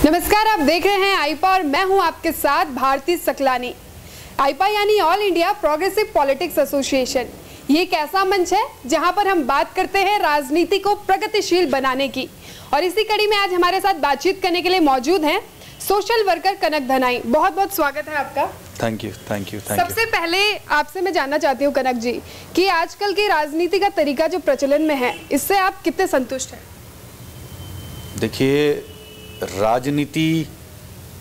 नमस्कार, आप देख रहे हैं आईपा और मैं हूं आपके साथ भारती सकलानी। आईपा यानी all India progressive politics association. ये एक ऐसा मंच है जहां पर हम बात करते हैं राजनीति को प्रगतिशील बनाने की। और इसी कड़ी में आज हमारे साथ बातचीत करने के लिए मौजूद हैं सोशल वर्कर कनक धनाई। बहुत बहुत स्वागत है आपका। Thank you. सबसे पहले आपसे मैं जानना चाहती हूँ कनक जी कि आजकल की राजनीति का तरीका जो प्रचलन में है, इससे आप कितने संतुष्ट हैं? देखिए, राजनीति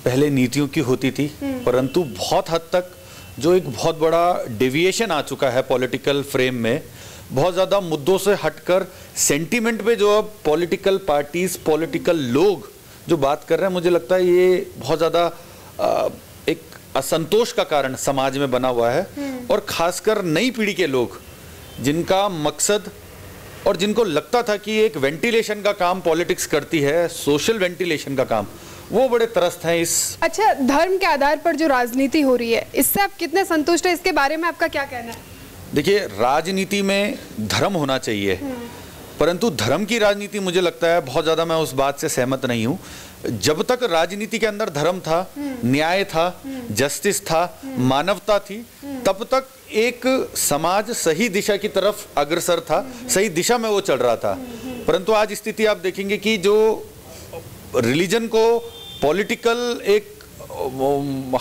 पहले नीतियों की होती थी, परंतु बहुत हद तक जो एक बहुत बड़ा डेविएशन आ चुका है पॉलिटिकल फ्रेम में, बहुत ज़्यादा मुद्दों से हटकर सेंटीमेंट पे जो अब पॉलिटिकल पार्टीज, पॉलिटिकल लोग जो बात कर रहे हैं, मुझे लगता है ये बहुत ज़्यादा एक असंतोष का कारण समाज में बना हुआ है। और खासकर नई पीढ़ी के लोग, जिनका मकसद और जिनको लगता था कि एक वेंटिलेशन का काम पॉलिटिक्स करती है, सोशल वेंटिलेशन का काम, वो बड़े त्रस्त हैं इस। अच्छा, धर्म के आधार पर जो राजनीति हो रही है, इससे आप कितने संतुष्ट हैं? इसके बारे में आपका क्या कहना है? देखिए, राजनीति में धर्म होना चाहिए, परंतु धर्म की राजनीति मुझे लगता है बहुत ज्यादा मैं उस बात से सहमत नहीं हूं। जब तक राजनीति के अंदर धर्म था, न्याय था, जस्टिस था, मानवता थी, तब तक एक समाज सही दिशा की तरफ अग्रसर था, सही दिशा में वो चल रहा था। परंतु आज स्थिति आप देखेंगे कि जो रिलीजन को पॉलिटिकल एक,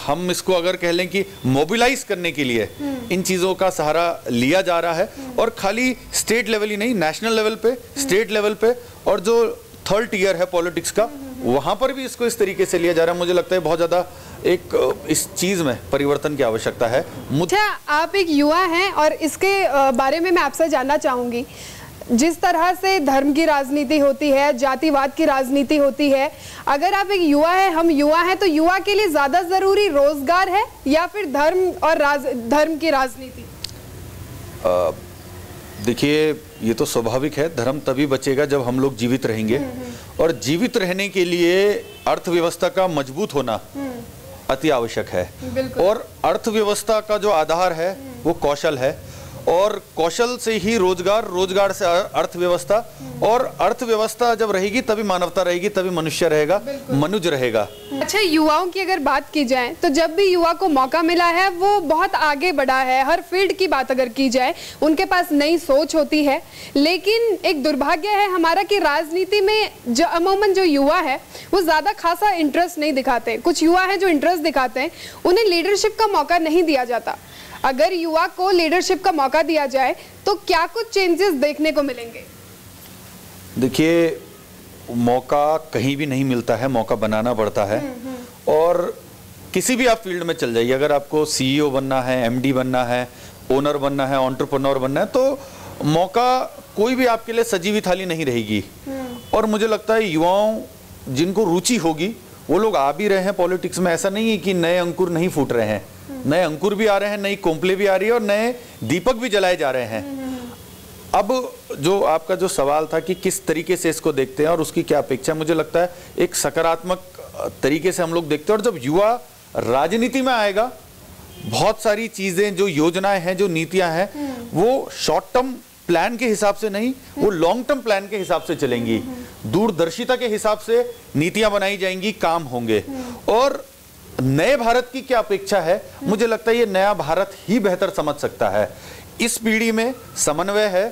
हम इसको अगर कह लें कि मोबिलाइज करने के लिए इन चीज़ों का सहारा लिया जा रहा है, और खाली स्टेट लेवल ही नहीं, नेशनल लेवल पे, स्टेट लेवल पे, और जो थर्ड टियर है पॉलिटिक्स का, वहां पर भी इसको इस तरीके से लिया जा रहा है। मुझे लगता है बहुत ज़्यादा एक इस चीज़ में परिवर्तन की आवश्यकता है। अच्छा, आप एक युवा हैं और इसके बारे में मैं आपसे जानना चाहूँगी, जिस तरह से धर्म की राजनीति होती है, जातिवाद की राजनीति होती है, अगर आप एक युवा है, हम युवा हैं, तो युवा के लिए ज्यादा जरूरी रोजगार है या फिर धर्म और धर्म की राजनीति? देखिए, ये तो स्वाभाविक है, धर्म तभी बचेगा जब हम लोग जीवित रहेंगे, और जीवित रहने के लिए अर्थव्यवस्था का मजबूत होना अति आवश्यक है। और अर्थव्यवस्था का जो आधार है वो कौशल है, और कौशल से ही रोजगार, रोजगार से अर्थव्यवस्था, और अर्थव्यवस्था जब रहेगी तभी मानवता रहेगी, तभी मनुष्य रहेगा, मनुज रहेगा। अच्छा, युवाओं की अगर बात की जाए तो जब भी युवा को मौका मिला है वो बहुत आगे बढ़ा है। हर फील्ड की बात अगर की जाए, उनके पास नई सोच होती है, लेकिन एक दुर्भाग्य है हमारा कि राजनीति में जो अमूमन जो युवा है वो ज्यादा खासा इंटरेस्ट नहीं दिखाते। कुछ युवा है जो इंटरेस्ट दिखाते हैं, उन्हें लीडरशिप का मौका नहीं दिया जाता। अगर युवा को लीडरशिप का मौका दिया जाए तो क्या कुछ चेंजेस देखने को मिलेंगे? देखिए, मौका कहीं भी नहीं मिलता है, मौका बनाना पड़ता है। और किसी भी आप फील्ड में चल जाइए, अगर आपको सीईओ बनना है, एमडी बनना है, ओनर बनना है, एंटरप्रेन्योर बनना है, तो मौका कोई भी आपके लिए सजीवी थाली नहीं रहेगी। और मुझे लगता है युवाओं जिनको रुचि होगी वो लोग आ भी रहे हैं पॉलिटिक्स में। ऐसा नहीं है कि नए अंकुर नहीं फूट रहे हैं, नए अंकुर भी आ रहे हैं, नई कोंपले भी आ रही है, और नए दीपक भी जलाए जा रहे हैं। अब जो आपका जो सवाल था कि किस तरीके से इसको देखते हैं और उसकी क्या अपेक्षा, मुझे लगता है एक सकारात्मक तरीके से हम लोग देखते हैं। और जब युवा राजनीति में आएगा, बहुत सारी चीजें, जो योजनाएं हैं, जो नीतियां हैं, वो शॉर्ट टर्म प्लान के हिसाब से नहीं, वो लॉन्ग टर्म प्लान के हिसाब से चलेंगी, दूरदर्शिता के हिसाब से नीतियां बनाई जाएंगी, काम होंगे। और नए भारत की क्या अपेक्षा है, मुझे लगता है ये नया भारत ही बेहतर समझ सकता है। इस पीढ़ी में समन्वय है,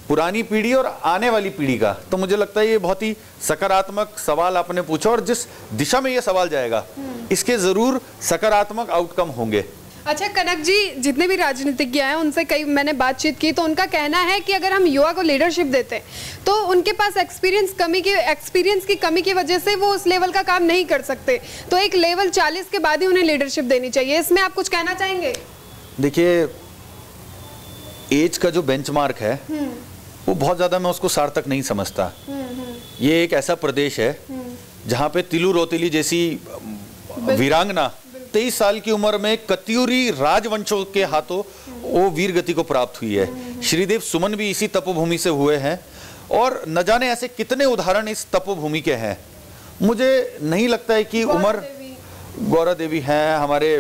पुरानी पीढ़ी और आने वाली पीढ़ी का। तो मुझे लगता है ये बहुत ही सकारात्मक सवाल आपने पूछा, और जिस दिशा में ये सवाल जाएगा, इसके जरूर सकारात्मक आउटकम होंगे। अच्छा कनक जी, जितने भी राजनीतिज्ञ हैं उनसे कई मैंने बातचीत की, तो उनका कहना है कि अगर हम युवा को लीडरशिप देते तो उनके पास एक्सपीरियंस की कमी की वजह से वो उस लेवल का काम नहीं कर सकते, तो एक लेवल 40 के बाद ही उन्हें लीडरशिप देनी चाहिए। इसमें आप कुछ कहना चाहेंगे? देखिए, एज का जो बेंचमार्क है वो बहुत ज्यादा मैं उसको सार्थक नहीं समझता। ये एक ऐसा प्रदेश है जहाँ पे तिलू रोतेली जैसी वीरांगना 23 साल की उम्र में कत्यूरी राजवंशों के हाथों वो वीर गति को प्राप्त हुई है। श्रीदेव सुमन भी इसी तपोभूमि से हुए हैं, और न जाने ऐसे कितने उदाहरण इस तपोभूमि के हैं। मुझे नहीं लगता है कि उम्र, गौरा देवी हैं हमारे,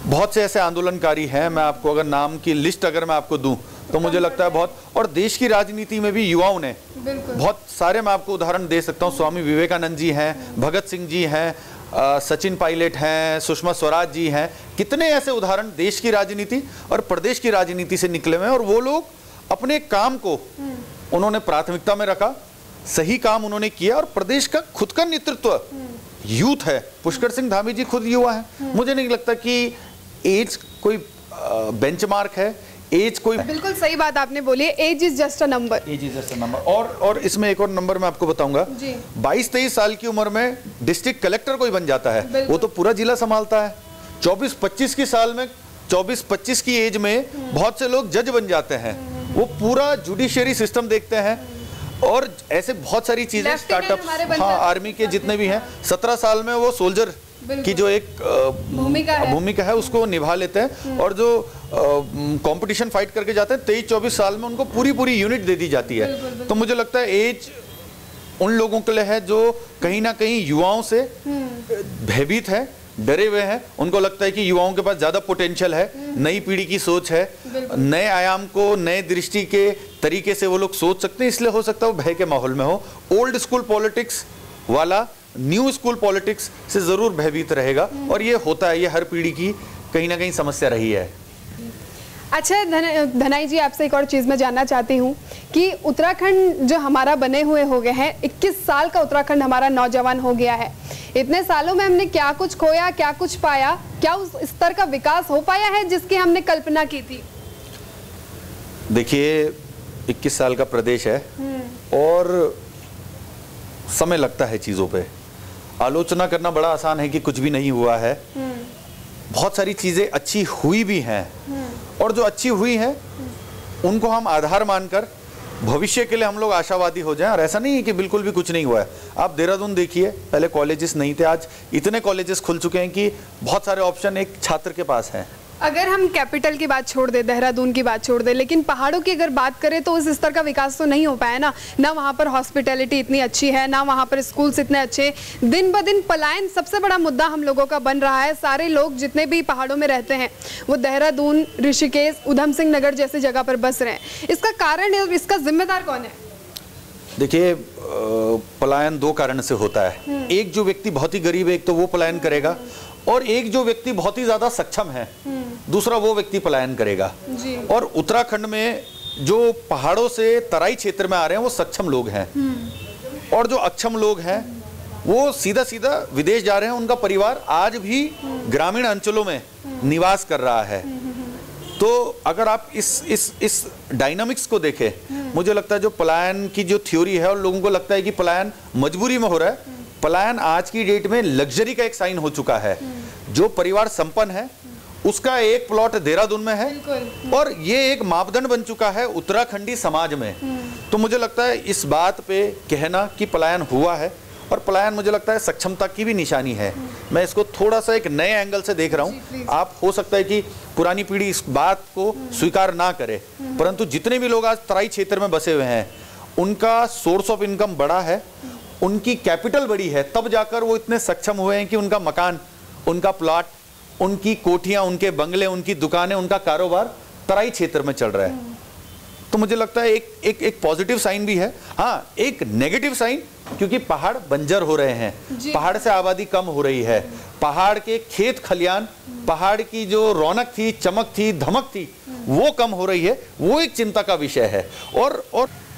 बहुत से ऐसे आंदोलनकारी हैं, मैं आपको अगर नाम की लिस्ट अगर मैं आपको दूं तो मुझे लगता है बहुत। और देश की राजनीति में भी युवाओं ने बहुत सारे मैं आपको उदाहरण दे सकता हूँ। स्वामी विवेकानंद जी हैं, भगत सिंह जी हैं, सचिन पायलट हैं, सुषमा स्वराज जी हैं। कितने ऐसे उदाहरण देश की राजनीति और प्रदेश की राजनीति से निकले हुए हैं, और वो लोग अपने काम को उन्होंने प्राथमिकता में रखा, सही काम उन्होंने किया, और प्रदेश का खुद का नेतृत्व यूथ है। पुष्कर सिंह धामी जी खुद युवा हैं। मुझे नहीं लगता कि एज कोई बेंचमार्क है, एज कोई। बिल्कुल सही बात आपने बोली है, age is just a number. Age is just a number. और इसमें एक और नंबर मैं आपको बताऊंगा, 22-23 साल की उम्र में डिस्ट्रिक्ट कलेक्टर कोई बन जाता है, वो तो पूरा जिला संभालता है। 24-25 की साल में, 24-25 की एज में बहुत से लोग जज बन जाते हैं, वो पूरा जुडिशियरी सिस्टम देखते हैं। और ऐसे बहुत सारी चीजें, स्टार्टअप, हाँ, आर्मी के जितने भी हैं, 17 साल में वो सोल्जर की जो एक भूमिका है उसको निभा लेते हैं। और जो कंपटीशन फाइट करके जाते हैं, 23-24 साल में उनको पूरी यूनिट दे दी जाती है। तो मुझे लगता है एज उन लोगों के लिए है जो कहीं ना कहीं युवाओं से भयभीत है, डरे हुए हैं। उनको लगता है कि युवाओं के पास ज्यादा पोटेंशियल है, नई पीढ़ी की सोच है, नए आयाम को नए दृष्टि के तरीके से वो लोग सोच सकते हैं, इसलिए हो सकता है वो भय के माहौल में हो। ओल्ड स्कूल पॉलिटिक्स वाला न्यू स्कूल पॉलिटिक्स से जरूर भयभीत रहेगा, और ये होता है, ये हर पीढ़ी की कहीं ना कहीं समस्या रही है। अच्छा धनाई जी, आपसे एक और चीज़ मैं जानना चाहती हूँ कि उत्तराखंड जो हमारा बने हुए हो गए हैं, 21 साल का उत्तराखंड हमारा नौजवान हो गया है। इतने सालों में हमने क्या कुछ खोया, क्या कुछ पाया, क्या उस स्तर का विकास हो पाया है जिसकी हमने कल्पना की थी? देखिए, 21 साल का प्रदेश है और समय लगता है चीज़ों पे। आलोचना करना बड़ा आसान है कि कुछ भी नहीं हुआ है। बहुत सारी चीज़ें अच्छी हुई भी हैं, और जो अच्छी हुई हैं उनको हम आधार मानकर भविष्य के लिए हम लोग आशावादी हो जाएं। और ऐसा नहीं है कि बिल्कुल भी कुछ नहीं हुआ है। आप देहरादून देखिए, पहले कॉलेजेस नहीं थे, आज इतने कॉलेजेस खुल चुके हैं कि बहुत सारे ऑप्शन एक छात्र के पास हैं। अगर हम कैपिटल की बात छोड़ दें, देहरादून की बात छोड़ दें, लेकिन पहाड़ों की अगर बात करें तो उस स्तर का विकास तो नहीं हो पाया ना वहाँ पर हॉस्पिटैलिटी इतनी अच्छी है, ना वहाँ पर स्कूल्स इतने अच्छे। दिन ब दिन पलायन सबसे बड़ा मुद्दा हम लोगों का बन रहा है। सारे लोग जितने भी पहाड़ों में रहते हैं वो देहरादून, ऋषिकेश, उधम सिंह नगर जैसी जगह पर बस रहे हैं। इसका कारण है, इसका जिम्मेदार कौन है? देखिए, पलायन 2 कारण से होता है। एक जो व्यक्ति बहुत ही गरीब है, एक तो वो पलायन करेगा, और एक जो व्यक्ति बहुत ही ज्यादा सक्षम है, दूसरा वो व्यक्ति पलायन करेगा। और उत्तराखंड में जो पहाड़ों से तराई क्षेत्र में आ रहे हैं वो सक्षम लोग हैं, और जो अक्षम लोग हैं वो सीधा सीधा विदेश जा रहे हैं। उनका परिवार आज भी ग्रामीण अंचलों में निवास कर रहा है। तो अगर आप इस डायनामिक्स को देखें, मुझे लगता है जो पलायन की जो थ्योरी है, और लोगों को लगता है कि पलायन मजबूरी में हो रहा है, पलायन आज की डेट में लग्जरी का एक साइन हो चुका है। जो परिवार संपन्न है उसका एक प्लॉट देहरादून में है, और ये एक मापदंड बन चुका है उत्तराखंडी समाज में। तो मुझे लगता है इस बात पे कहना कि पलायन हुआ है, और पलायन मुझे लगता है सक्षमता की भी निशानी है। मैं इसको थोड़ा सा एक नए एंगल से देख रहा हूँ। आप हो सकता है कि पुरानी पीढ़ी इस बात को स्वीकार ना करे, परंतु जितने भी लोग आज तराई क्षेत्र में बसे हुए हैं उनका सोर्स ऑफ इनकम बड़ा है, उनकी कैपिटल बड़ी है, तब जाकर वो इतने सक्षम हुए हैं कि उनका मकान, उनका प्लॉट, उनकी कोठियां, उनके बंगले, उनकी दुकानें, उनका कारोबार तराई क्षेत्र में चल रहा है। तो मुझे लगता है एक पॉजिटिव साइन भी है। हाँ, एक नेगेटिव साइन, क्योंकि पहाड़ बंजर हो रहे हैं, पहाड़ से आबादी कम हो रही है, पहाड़ के खेत खलियान, पहाड़ की जो रौनक थी, चमक थी, धमक थी, वो कम हो रही है। वो एक चिंता का विषय है। और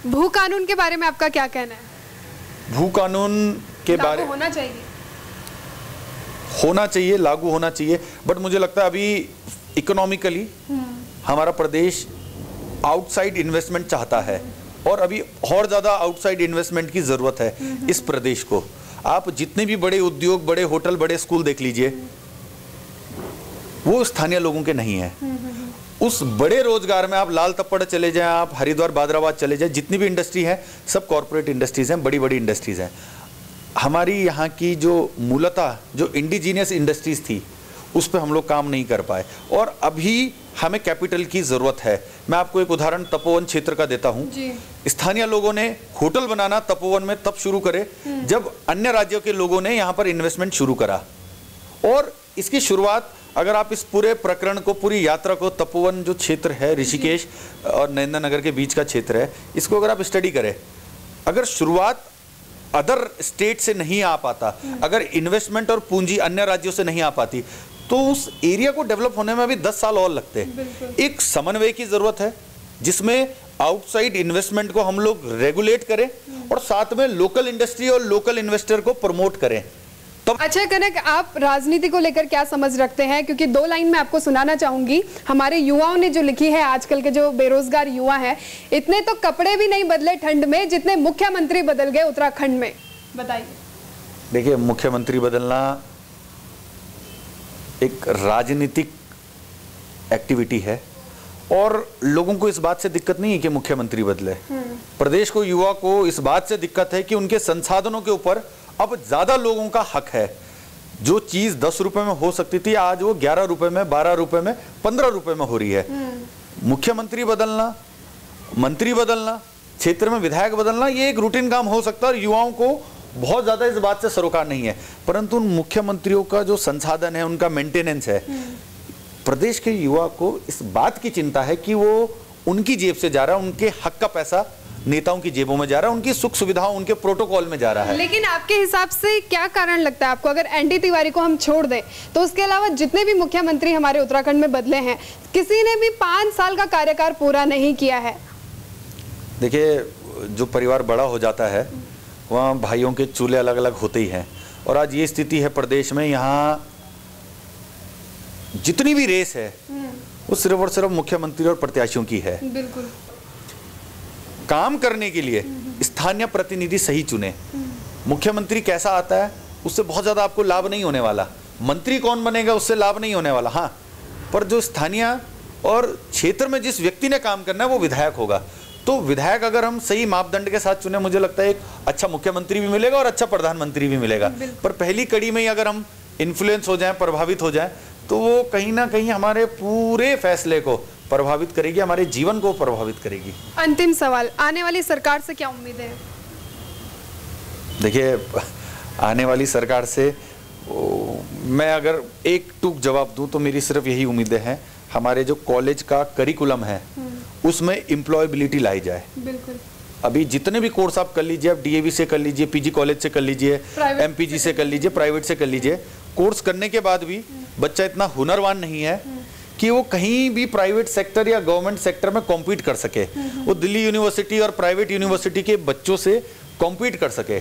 भू कानून के बारे में आपका क्या कहना है? भू कानून के बारे में होना चाहिए, लागू होना चाहिए, बट मुझे लगता है अभी इकोनॉमिकली हमारा प्रदेश आउटसाइड इन्वेस्टमेंट चाहता है, और अभी और ज्यादा आउटसाइड इन्वेस्टमेंट की जरूरत है इस प्रदेश को। आप जितने भी बड़े उद्योग, बड़े होटल, बड़े स्कूल देख लीजिए, वो स्थानीय लोगों के नहीं है। उस बड़े रोजगार में आप लाल तप्पड़ चले जाएं, आप हरिद्वार, बादराबाद चले जाएं, जितनी भी इंडस्ट्री है सब कॉर्पोरेट इंडस्ट्रीज हैं, बड़ी बड़ी इंडस्ट्रीज हैं। हमारी यहाँ की जो मूलतः जो इंडिजीनियस इंडस्ट्रीज थी उस पर हम लोग काम नहीं कर पाए, और अभी हमें कैपिटल की जरूरत है। मैं आपको एक उदाहरण तपोवन क्षेत्र का देता हूँ। स्थानीय लोगों ने होटल बनाना तपोवन में तब शुरू करे जब अन्य राज्यों के लोगों ने यहाँ पर इन्वेस्टमेंट शुरू करा। और इसकी शुरुआत, अगर आप इस पूरे प्रकरण को, पूरी यात्रा को, तपोवन जो क्षेत्र है ऋषिकेश और नरेंद्र नगर के बीच का क्षेत्र है, इसको अगर आप स्टडी करें अगर शुरुआत अदर स्टेट से नहीं आ पाता, अगर इन्वेस्टमेंट और पूंजी अन्य राज्यों से नहीं आ पाती, तो उस एरिया को डेवलप होने में अभी 10 साल और लगते हैं। एक समन्वय की जरूरत है जिसमें आउटसाइड इन्वेस्टमेंट को हम लोग रेगुलेट करें और साथ में लोकल इंडस्ट्री और लोकल इन्वेस्टर को प्रमोट करें। अच्छा कनक, आप राजनीति को लेकर क्या समझ रखते हैं? क्योंकि 2 लाइन में आपको सुनाना चाहूंगी, हमारे युवाओं ने जो लिखी है, आजकल के जो बेरोजगार युवा हैं, इतने तो कपड़े भी नहीं बदले ठंड में जितने मुख्यमंत्री बदल गए उत्तराखंड में। बताइए। देखिए, मुख्यमंत्री बदलना एक राजनीतिक एक्टिविटी है और लोगों को इस बात से दिक्कत नहीं है कि मुख्यमंत्री बदले। प्रदेश को, युवा को इस बात से दिक्कत है कि उनके संसाधनों के ऊपर अब ज्यादा लोगों का हक है। जो चीज 10 रुपए में हो सकती थी, आज वो 11 रुपए में, 12 रुपए में, 15 रुपए में हो रही है। मुख्यमंत्री बदलना, मंत्री बदलना, क्षेत्र में विधायक बदलना, ये एक रूटीन काम हो सकता है और युवाओं को बहुत ज्यादा इस बात से सरोकार नहीं है। परंतु उन मुख्यमंत्रियों का जो संसाधन है, उनका मेंटेनेंस है, प्रदेश के युवा को इस बात की चिंता है कि वो उनकी जेब से जा रहा है, उनके हक का पैसा नेताओं की जेबों में जा रहा है, उनकी सुख सुविधाओं, उनके प्रोटोकॉल में जा रहा है। लेकिन आपके हिसाब से क्या कारण लगता है आपको, अगर एनडी तिवारी को हम छोड़ दें तो उसके अलावा जितने भी मुख्यमंत्री हमारे उत्तराखंड में बदले हैं, किसी ने भी 5 साल का कार्यकाल पूरा नहीं किया है? देखिए, जो परिवार बड़ा हो जाता है वहाँ भाइयों के चूल्हे अलग अलग होते ही हैं और आज ये स्थिति है प्रदेश में। यहाँ जितनी भी रेस है वो सिर्फ और सिर्फ मुख्यमंत्री और प्रत्याशियों की है। बिल्कुल। काम करने के लिए स्थानीय प्रतिनिधि सही चुने। मुख्यमंत्री कैसा आता है उससे बहुत ज्यादा आपको लाभ नहीं होने वाला, मंत्री कौन बनेगा उससे लाभ नहीं होने वाला। हाँ, पर जो स्थानीय और क्षेत्र में जिस व्यक्ति ने काम करना है वो विधायक होगा। तो विधायक अगर हम सही मापदंड के साथ चुने, मुझे लगता है एक अच्छा मुख्यमंत्री भी मिलेगा और अच्छा प्रधानमंत्री भी मिलेगा। पर पहली कड़ी में ही अगर हम इन्फ्लुएंस हो जाएं, प्रभावित हो जाएं, तो वो कहीं ना कहीं हमारे पूरे फैसले को प्रभावित करेगी, हमारे जीवन को प्रभावित करेगी। अंतिम सवाल, आने वाली सरकार से क्या उम्मीद है? देखिए, आने वाली सरकार से मैं अगर एक टूक जवाब दूं तो मेरी सिर्फ यही उम्मीदें हैं, हमारे जो कॉलेज का करिकुलम है उसमें एम्प्लॉयबिलिटी लाई जाए। बिल्कुल। अभी जितने भी कोर्स आप कर लीजिए, आप डीएवी से कर लीजिए, पीजी कॉलेज से कर लीजिए, एमपीजी से कर लीजिए, प्राइवेट से कर लीजिए, कोर्स करने के बाद भी बच्चा इतना हुनरवान नहीं है कि वो कहीं भी प्राइवेट सेक्टर या गवर्नमेंट सेक्टर में कॉम्पीट कर सके, वो दिल्ली यूनिवर्सिटी और प्राइवेट यूनिवर्सिटी के बच्चों से कॉम्पीट कर सके।